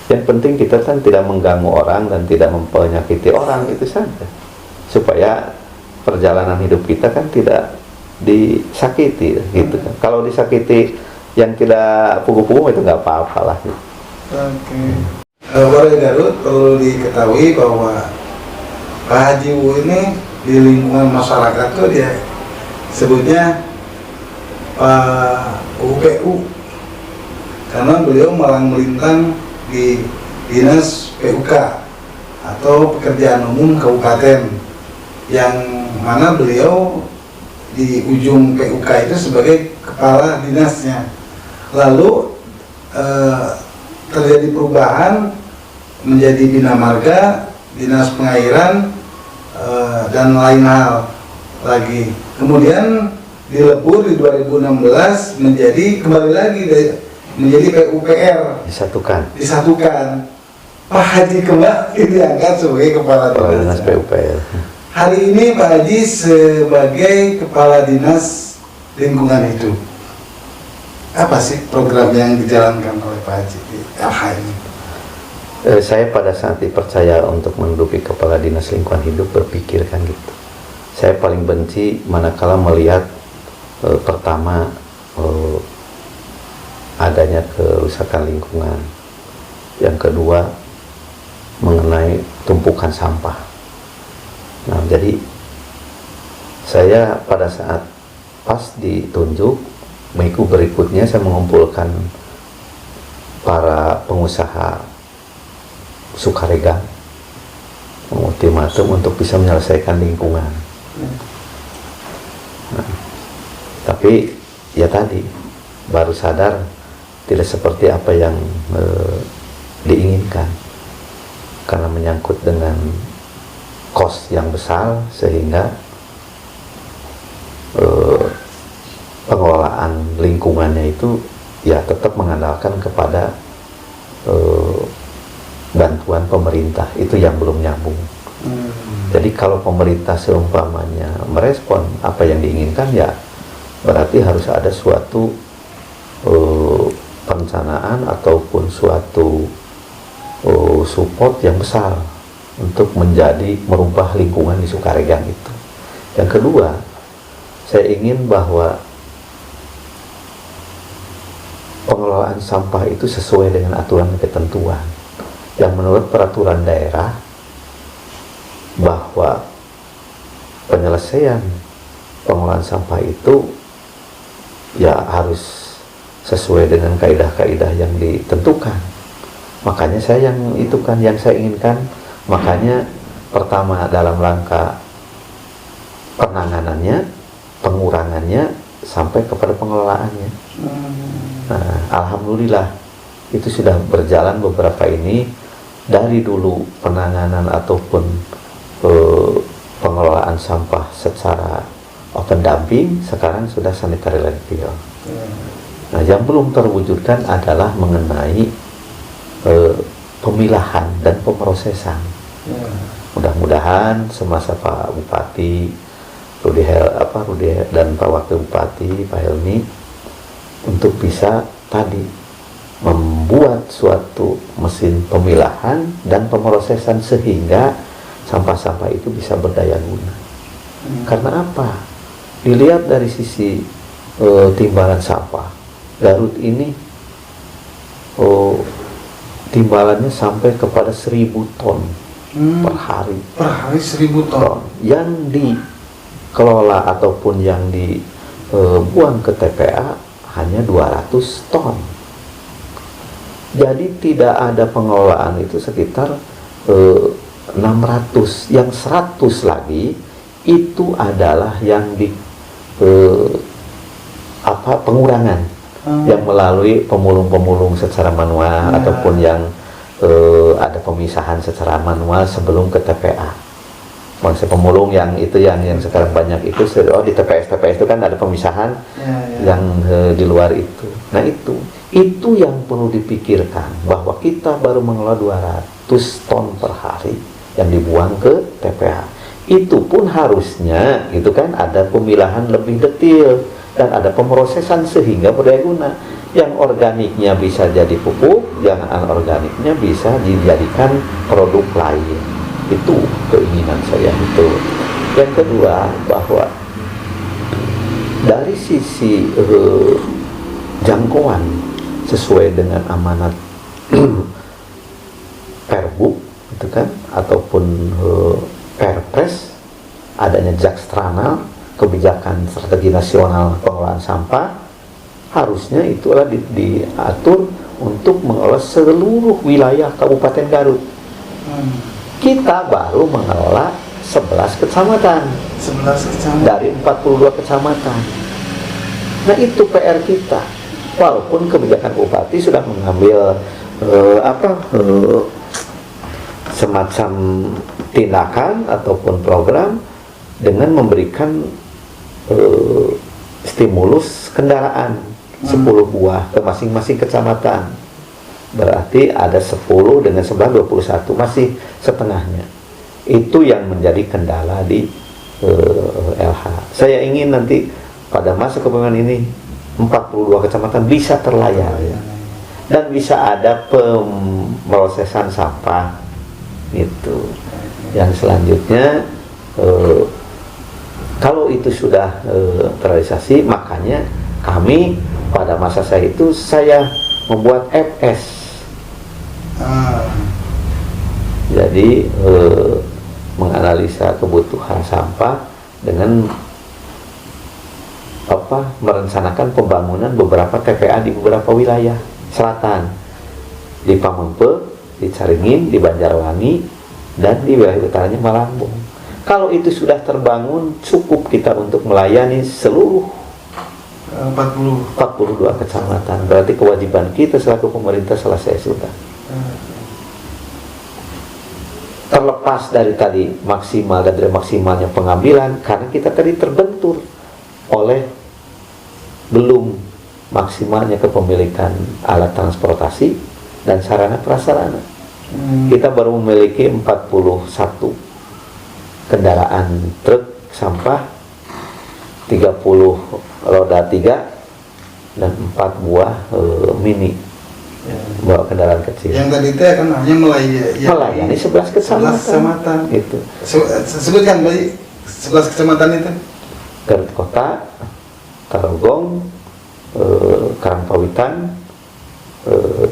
Yang penting kita kan tidak mengganggu orang dan tidak menyakiti orang, itu saja, supaya perjalanan hidup kita kan tidak disakiti gitu kan. Kalau disakiti yang tidak pugu-pugu itu nggak apa-apa lah gitu. Oke. Warga Garut perlu diketahui bahwa Pak Haji Wu ini di lingkungan masyarakat tuh dia sebutnya Pak UPU, karena beliau malang melintang di dinas PUK atau Pekerjaan Umum Kabupaten, yang mana beliau di ujung PUK itu sebagai kepala dinasnya. Lalu terjadi perubahan menjadi Bina Marga, Dinas Pengairan, dan lain hal lagi. Kemudian dilebur di 2016 kembali lagi menjadi PUPR, disatukan. Pak Haji kembali diangkat sebagai kepala dinas PUPR. Hari ini Pak Haji sebagai Kepala Dinas Lingkungan Hidup. Apa sih program yang dijalankan oleh Pak Haji di LH ini? Saya pada saat dipercaya untuk menduduki Kepala Dinas Lingkungan Hidup berpikir kan gitu. Saya paling benci manakala melihat pertama adanya kerusakan lingkungan. Yang kedua mengenai tumpukan sampah. Nah, jadi saya pada saat pas ditunjuk, minggu berikutnya saya mengumpulkan para pengusaha Sukaregang, ultimatum untuk bisa menyelesaikan lingkungan. Nah, tapi ya tadi baru sadar tidak seperti apa yang diinginkan, karena menyangkut dengan kos yang besar, sehingga pengelolaan lingkungannya itu ya tetap mengandalkan kepada bantuan pemerintah, itu yang belum nyambung. Jadi kalau pemerintah seumpamanya merespon apa yang diinginkan, ya berarti harus ada suatu perencanaan ataupun suatu support yang besar untuk merubah lingkungan di Sukaregang itu. Yang kedua, saya ingin bahwa pengelolaan sampah itu sesuai dengan aturan dan ketentuan yang menurut peraturan daerah, bahwa penyelesaian pengelolaan sampah itu ya harus sesuai dengan kaidah-kaidah yang ditentukan. Makanya saya yang saya inginkan. Makanya pertama dalam rangka penanganannya, pengurangannya, sampai kepada pengelolaannya. Nah, alhamdulillah itu sudah berjalan beberapa ini. dari dulu penanganan ataupun pengelolaan sampah secara open dumping, sekarang sudah sanitary landfill. Nah, yang belum terwujudkan adalah mengenai pemilahan dan pemrosesan. Mudah-mudahan semasa Pak Bupati Rudi dan Pak Wakil Bupati Pak Helmi untuk bisa tadi membuat suatu mesin pemilahan dan pemrosesan sehingga sampah-sampah itu bisa berdaya guna. Karena apa? Dilihat dari sisi timbalan sampah, Garut ini timbalannya sampai kepada 1.000 ton per hari. Per hari 1.000 ton. Yang dikelola ataupun yang dibuang ke TPA hanya 200 ton. Jadi tidak ada pengelolaan itu sekitar 600. Yang 100 lagi itu adalah yang di pengurangan yang melalui pemulung-pemulung secara manual ataupun yang ada pemisahan secara manual sebelum ke TPA. Maksud pemulung yang itu yang sekarang banyak itu di TPS itu kan ada pemisahan yang di luar itu. Nah itu yang perlu dipikirkan, bahwa kita baru mengelola 200 ton per hari yang dibuang ke TPA. Itu pun harusnya itu kan ada pemilahan lebih detail dan ada pemrosesan sehingga berdaya guna. Yang organiknya bisa jadi pupuk, yang anorganiknya bisa dijadikan produk lain. Itu keinginan saya itu. Yang kedua, bahwa dari sisi jangkauan sesuai dengan amanat Perbu itu kan, ataupun Perpres, adanya Jakstrana, kebijakan strategi nasional pengelolaan sampah, harusnya itulah diatur untuk mengelola seluruh wilayah Kabupaten Garut. Kita baru mengelola 11 kecamatan. 11 kecamatan dari 42 kecamatan. Nah, itu PR kita. Walaupun kebijakan bupati sudah mengambil semacam tindakan ataupun program dengan memberikan stimulus kendaraan 10 buah ke masing-masing kecamatan. Berarti ada 10 dengan 11 21, masih setengahnya. Itu yang menjadi kendala di LH. Saya ingin nanti pada masa kepemimpinan ini 42 kecamatan bisa terlayani dan bisa ada pemrosesan sampah itu. Yang selanjutnya kalau itu sudah terrealisasi, makanya kami pada masa saya itu saya membuat FS. Jadi menganalisa kebutuhan sampah dengan merencanakan pembangunan beberapa TPA di beberapa wilayah selatan, di Pamengpe, di Caringin, di Banjarwangi, dan di wilayah utaranya Malambung. Kalau itu sudah terbangun, cukup kita untuk melayani seluruh 42 kecamatan. Berarti kewajiban kita selaku pemerintah selesai sudah. Terlepas dari tadi maksimal dan tidak maksimalnya pengambilan, karena kita tadi terbentur oleh belum maksimalnya kepemilikan alat transportasi dan sarana prasarana. Kita baru memiliki 41 kendaraan truk sampah, 30 roda 3 dan 4 buah mini bawa kendaraan kecil. Yang tadi itu kan hanya melayani 11 kecamatan. Itu. Sebutkan Bayi 11 kecamatan itu. Garut Kota, Tarogong, Karangpawitan,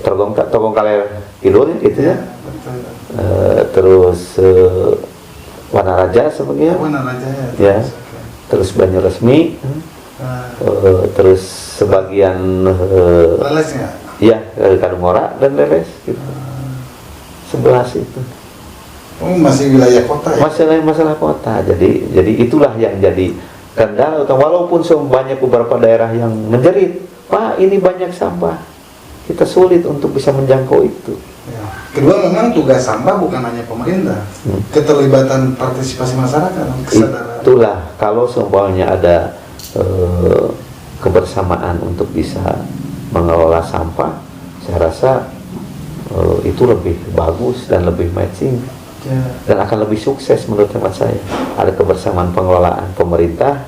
Togong Kaler Kidul gitu ya. Terus Wanaraja sebagainya. Wanaraja ya. Terus Banjarresmi. Terus sebagian Leles ya? Iya, Kadungora dan Leles gitu. 11 itu. Oh, masih wilayah kota ya? Masalah kota. Jadi itulah yang jadi kendala. Walaupun banyak beberapa daerah yang menjerit, Pak, ini banyak sampah. Kita sulit untuk bisa menjangkau itu. Ya. kedua memang tugas sampah bukan hanya pemerintah, keterlibatan partisipasi masyarakat, kesadaran. Itulah kalau seumpamanya ada kebersamaan untuk bisa mengelola sampah, saya rasa itu lebih bagus dan lebih matching dan akan lebih sukses menurut hemat saya. Ada kebersamaan pengelolaan pemerintah,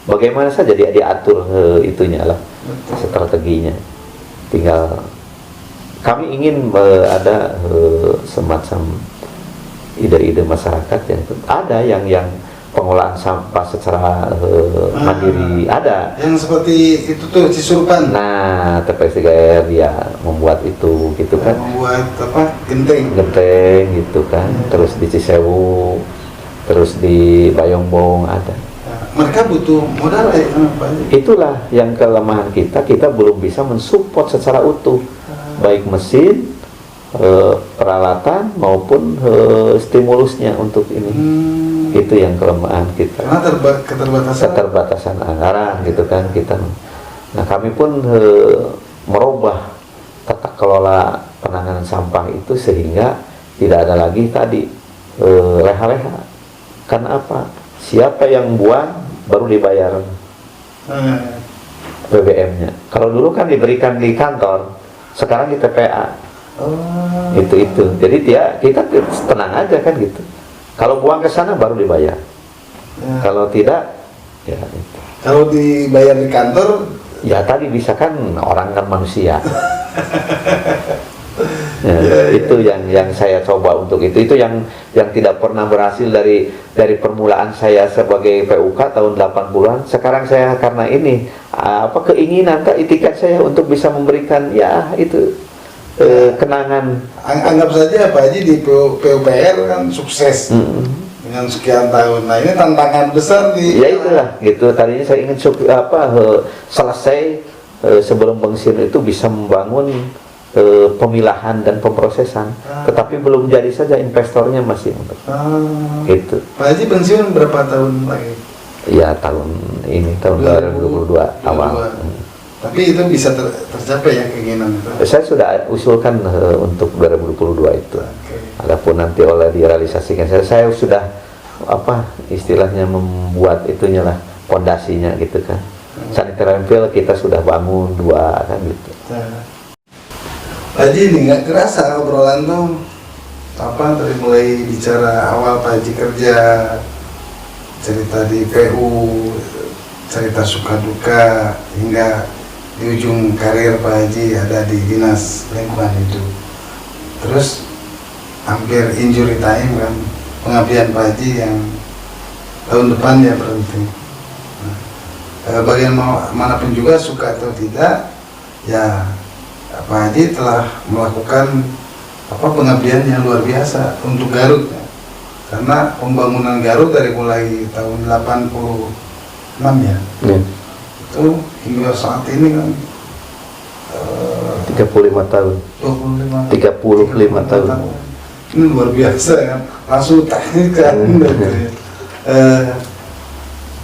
bagaimana saja dia diatur itunya lah, strateginya. Tinggal kami ingin ada semacam ide-ide masyarakat yang ada yang pengolahan sampah secara mandiri, ada yang seperti itu tuh Cisurpan. Nah, TPS 3R ya membuat itu gitu kan, membuat apa, genteng gitu kan. Terus di Cisewu, terus di Bayongbong ada. Mereka butuh modal ya, Pak. Itulah yang kelemahan kita belum bisa mensupport secara utuh, baik mesin, peralatan maupun stimulusnya untuk ini. Itu yang kelemahan kita. Karena keterbatasan anggaran gitu kan kita. Nah, kami pun merubah tata kelola penanganan sampah itu sehingga tidak ada lagi tadi leha-leha. Karena apa? Siapa yang buang baru dibayar BBM-nya. Kalau dulu kan diberikan di kantor, sekarang di TPA. Itu. Jadi kita tenang aja kan gitu. Kalau buang ke sana baru dibayar. Kalau tidak, ya itu. Kalau dibayar di kantor, ya tadi bisa kan, orang kan manusia. Itu yang saya coba untuk itu. Itu yang tidak pernah berhasil dari permulaan saya sebagai PUK tahun 80-an. Sekarang saya karena ini keinginan, itikat saya untuk bisa memberikan itu. Kenangan. Anggap saja Pak Haji di PUPR kan sukses dengan sekian tahun. Nah, ini tantangan besar di. Ya itulah gitu. Tadinya saya ingin selesai sebelum pensiun itu bisa membangun pemilahan dan pemrosesan. Tetapi belum jadi saja, investornya masih gitu. Pak Haji pensiun berapa tahun lagi? Ya tahun 2022 awal. Tapi itu bisa tercapai ya keinginan itu. Saya sudah usulkan untuk 2022 itu. Adapun nanti oleh direalisasikan, saya sudah istilahnya membuat itunya lah, pondasinya gitu kan. Sanitary landfill kita sudah bangun 2 kan gitu. Pak Haji, ini nggak kerasa obrolan tuh dari mulai bicara awal Pak Haji kerja, cerita di PU, cerita suka duka, hingga di ujung karir Pak Haji ada di dinas lingkungan hidup. Terus hampir injury time kan, pengabdian Pak Haji yang tahun depan ya berhenti. Bagaimanapun juga suka atau tidak, ya Pak Haji telah melakukan pengabdian yang luar biasa untuk Garut ya. Karena pembangunan Garut dari mulai tahun 86 ya. Itu hingga saat ini kan 35 tahun. 35 tahun. Ini luar biasa kan, langsung teknik kan.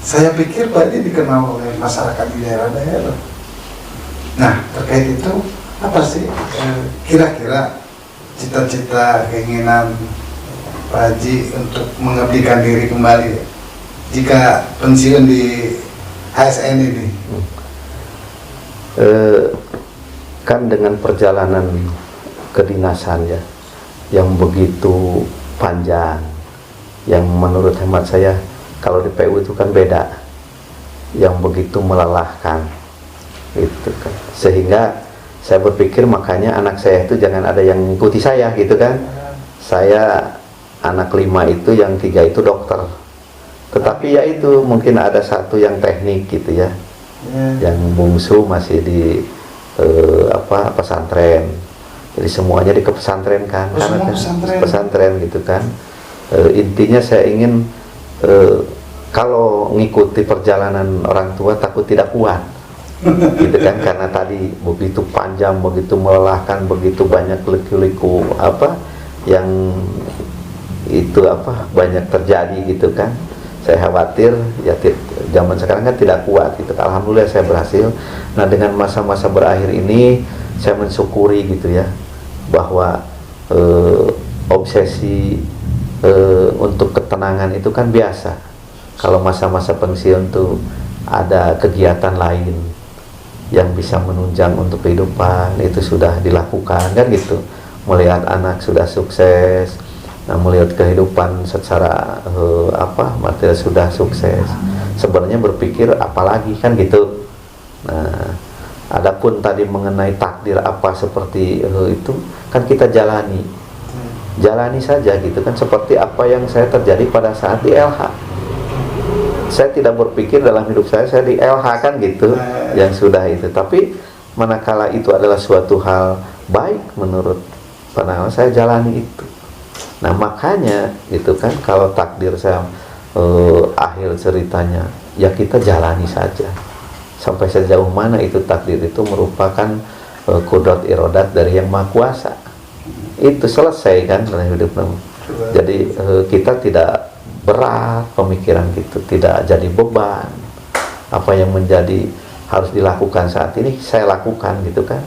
Saya pikir Pak Haji dikenal oleh masyarakat di daerah-daerah. Nah, terkait itu apa sih kira-kira cita-cita, keinginan Pak Haji untuk mengabdikan diri kembali jika pensiun di ASN ini? Kan dengan perjalanan kedinasan ya, yang begitu panjang, yang menurut hemat saya kalau di PU itu kan beda, yang begitu melelahkan itu kan, sehingga saya berpikir makanya anak saya itu jangan ada yang mengikuti saya gitu kan. Saya anak 5 itu, yang 3 itu dokter. Tetapi ya itu mungkin ada satu yang teknik gitu ya, yang bungsu masih di pesantren. Jadi semuanya di pesantren kan, karena kan pesantren gitu kan. Intinya saya ingin kalau ngikuti perjalanan orang tua takut tidak kuat, gitu kan, karena tadi begitu panjang, begitu melelahkan, begitu banyak liku-liku yang itu banyak terjadi gitu kan. Saya khawatir ya zaman sekarang kan tidak kuat gitu. Alhamdulillah saya berhasil. Nah, dengan masa-masa berakhir ini saya mensyukuri gitu ya, bahwa eh, obsesi untuk ketenangan itu kan biasa. Kalau masa-masa pensiun tuh ada kegiatan lain yang bisa menunjang untuk kehidupan, itu sudah dilakukan kan gitu. Melihat anak sudah sukses, nah melihat kehidupan secara material sudah sukses, sebenarnya berpikir apalagi kan gitu. Nah, adapun tadi mengenai takdir apa seperti itu kan kita jalani saja gitu kan, seperti apa yang saya terjadi pada saat di LH. Saya tidak berpikir dalam hidup saya di LH kan gitu, yang sudah itu. Tapi manakala itu adalah suatu hal baik menurut pandangan saya, jalani itu. Nah makanya gitu kan, kalau takdir saya akhir ceritanya ya kita jalani saja. Sampai sejauh mana itu takdir itu merupakan kudrat irodat dari yang Maha Kuasa. Itu selesai kan dalam hidup. Jadi kita tidak berat pemikiran gitu, tidak jadi beban. Apa yang menjadi harus dilakukan saat ini saya lakukan gitu kan,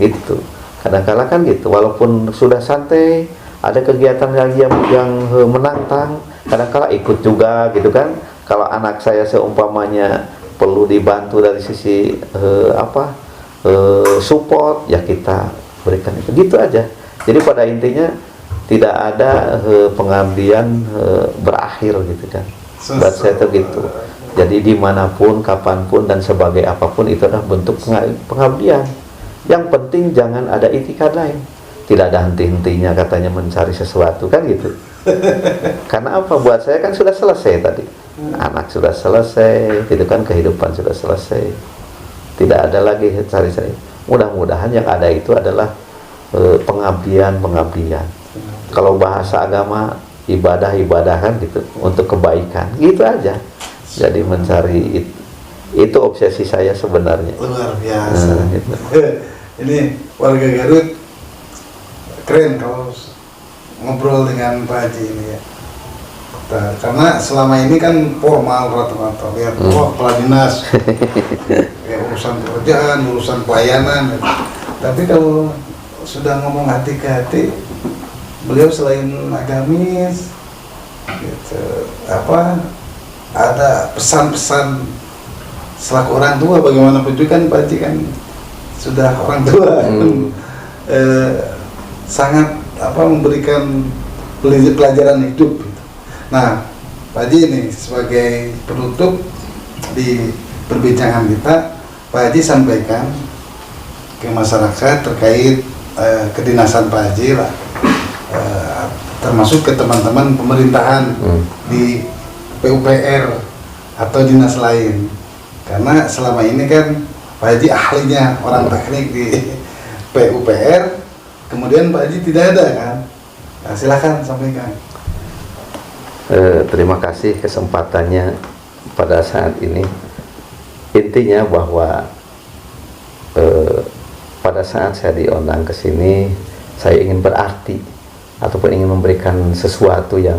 gitu. Kadang-kala kan gitu, walaupun sudah santai, ada kegiatan lagi yang menantang, kadang-kala ikut juga gitu kan. Kalau anak saya seumpamanya perlu dibantu dari sisi support, ya kita berikan itu, gitu aja. Jadi pada intinya tidak ada pengabdian berakhir gitu kan. Buat saya itu gitu. Jadi dimanapun, kapanpun, dan sebagai apapun itu adalah bentuk pengabdian. Yang penting jangan ada itikad lain. Tidak ada henti-hentinya katanya mencari sesuatu kan gitu. Karena apa? Buat saya kan sudah selesai tadi. Anak sudah selesai, gitu kan, kehidupan sudah selesai. Tidak ada lagi cari-cari. Mudah-mudahan yang ada itu adalah pengabdian. Kalau bahasa agama, ibadah kan gitu, untuk kebaikan, gitu aja. Jadi mencari itu obsesi saya sebenarnya. Luar biasa. Gitu. Ini warga Garut keren kalau ngobrol dengan Pak Haji ini ya. Karena selama ini kan formal rata-rata ya, kepala dinas, ya, urusan pekerjaan, urusan pelayanan. Tapi kalau sudah ngomong hati ke hati, beliau selain agamis, gitu, ada pesan-pesan selaku orang tua. Bagaimanapun juga kan Pak Haji kan sudah orang tua, sangat memberikan pelajaran hidup. Nah, Pak Haji ini sebagai penutup di perbincangan kita, Pak Haji sampaikan ke masyarakat terkait kedinasan Pak Haji lah, termasuk ke teman-teman pemerintahan di PUPR atau dinas lain. Karena selama ini kan Pak Haji ahlinya orang teknik di PUPR, kemudian Pak Haji tidak ada kan. Nah, silakan sampaikan. Terima kasih kesempatannya pada saat ini. Intinya bahwa pada saat saya diundang ke sini, saya ingin berarti ataupun ingin memberikan sesuatu yang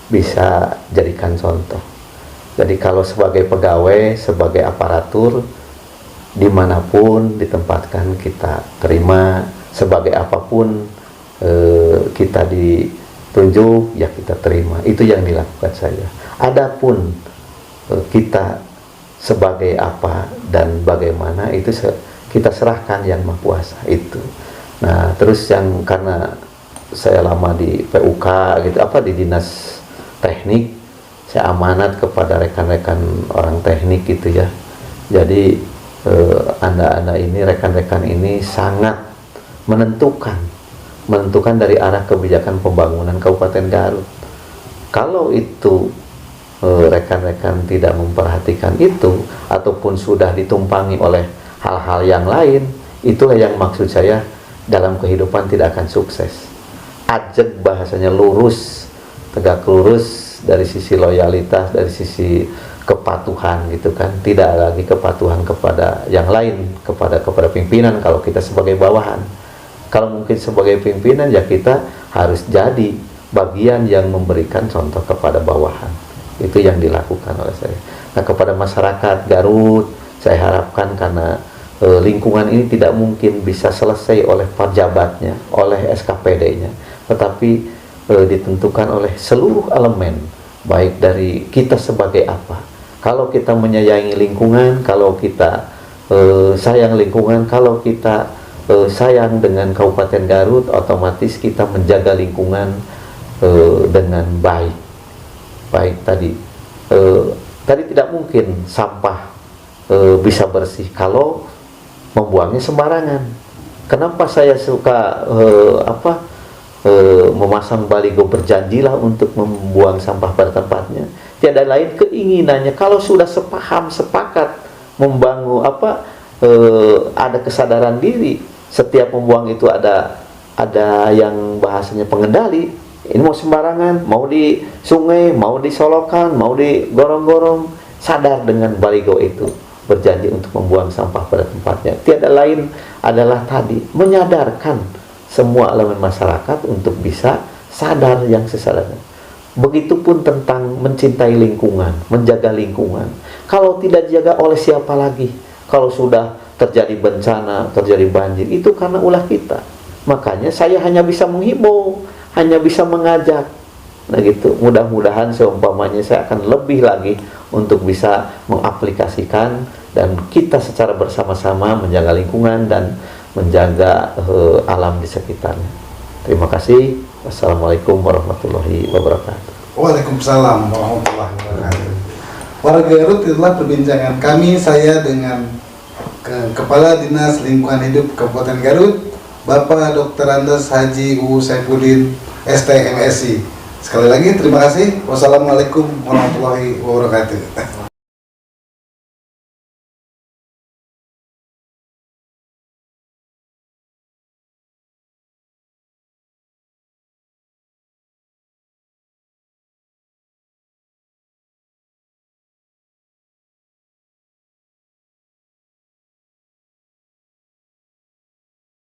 bisa jadikan contoh. Jadi kalau sebagai pegawai, sebagai aparatur, dimanapun ditempatkan kita terima, sebagai apapun kita ditunjuk, ya kita terima. Itu yang dilakukan saya. Adapun kita sebagai apa dan bagaimana, itu kita serahkan yang Maha Kuasa itu. Nah, terus yang karena saya lama di PUK gitu, di dinas teknik, saya amanat kepada rekan-rekan orang teknik gitu ya. Jadi anda ini, rekan-rekan ini sangat menentukan dari arah kebijakan pembangunan Kabupaten Garut. Kalau itu rekan-rekan tidak memperhatikan itu, ataupun sudah ditumpangi oleh hal-hal yang lain, itulah yang maksud saya dalam kehidupan tidak akan sukses. Ajeg bahasanya, lurus, tegak lurus dari sisi loyalitas, dari sisi kepatuhan gitu kan. Tidak lagi kepatuhan kepada yang lain, kepada pimpinan kalau kita sebagai bawahan. Kalau mungkin sebagai pimpinan, ya kita harus jadi bagian yang memberikan contoh kepada bawahan. Itu yang dilakukan oleh saya. Nah, kepada masyarakat Garut, saya harapkan karena lingkungan ini tidak mungkin bisa selesai oleh pejabatnya, oleh SKPD-nya. tetapi ditentukan oleh seluruh elemen, baik dari kita sebagai apa. Kalau kita menyayangi lingkungan, kalau kita sayang lingkungan, kalau kita sayang dengan Kabupaten Garut, otomatis kita menjaga lingkungan dengan baik. Baik tadi tidak mungkin sampah bisa bersih kalau membuangnya sembarangan. Kenapa saya suka memasang baligo berjanjilah untuk membuang sampah pada tempatnya? Tiada lain keinginannya kalau sudah sepaham, sepakat membangun ada kesadaran diri. Setiap membuang itu ada yang bahasanya pengendali. Ini mau sembarangan, mau di sungai, mau di solokan, mau di gorong-gorong, sadar dengan baligo itu, berjanji untuk membuang sampah pada tempatnya. Tiada lain adalah tadi menyadarkan semua elemen masyarakat untuk bisa sadar yang sesadarnya. Begitupun tentang mencintai lingkungan, menjaga lingkungan. Kalau tidak dijaga oleh siapa lagi? Kalau sudah terjadi bencana, terjadi banjir, itu karena ulah kita. Makanya saya hanya bisa menghimbau, hanya bisa mengajak. Nah gitu, mudah-mudahan seumpamanya saya akan lebih lagi untuk bisa mengaplikasikan dan kita secara bersama-sama menjaga lingkungan dan menjaga alam di sekitarnya. Terima kasih. Wassalamualaikum warahmatullahi wabarakatuh. Waalaikumsalam warahmatullahi wabarakatuh. Warga Garut, itulah perbincangan kami, saya dengan Kepala Dinas Lingkungan Hidup Kabupaten Garut, Bapak Dr. Andes Haji U. Saifuddin, ST MSI. Sekali lagi terima kasih. Wassalamualaikum warahmatullahi wabarakatuh.